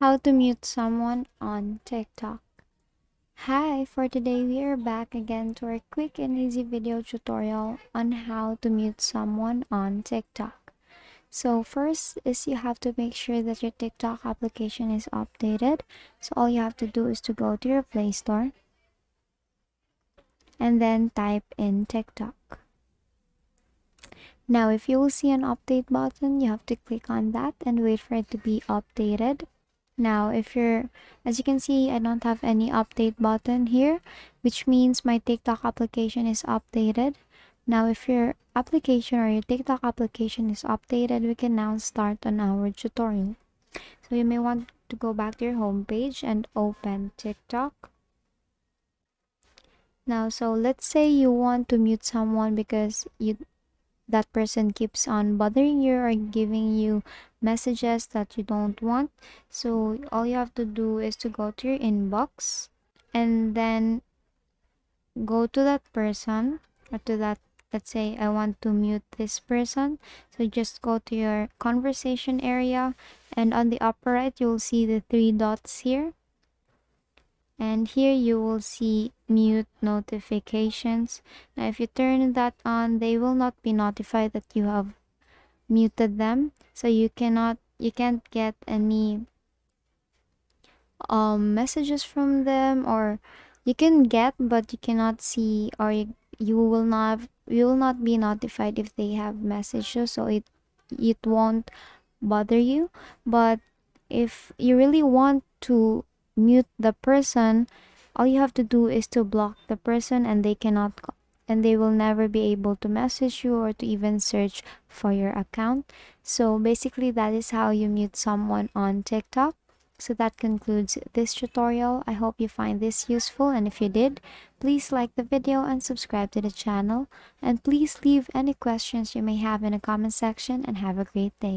How to mute someone on TikTok. Hi, for today we are back again to our quick and easy video tutorial on how to mute someone on TikTok. So first is you have to make sure that your TikTok application is updated. So all you have to do is to go to your Play Store and then type in TikTok. Now if you will see an update button, you have to click on that and wait for it to be updated. Now, as you can see, I don't have any update button here, which means my TikTok application is updated. Now, if your application or your TikTok application is updated, we can now start on our tutorial. So you may want to go back to your home page and open TikTok. Now, so let's say you want to mute someone because that person keeps on bothering you or giving you messages that you don't want. So all you have to do is to go to your inbox and then go to that person or to that, let's say I want to mute this person. So just go to your conversation area and on the upper right you'll see the three dots here, and here you will see mute notifications. Now if you turn that on, they will not be notified that you have muted them, so you can't get any messages from them, or you can get but you cannot see, or you will not be notified if they have messages, so it won't bother you. But if you really want to mute the person, all you have to do is to block the person, and they will never be able to message you or to even search for your account. So basically that is how you mute someone on TikTok. So that concludes this tutorial. I hope you find this useful, and if you did, please like the video and subscribe to the channel, and please leave any questions you may have in the comment section, and have a great day.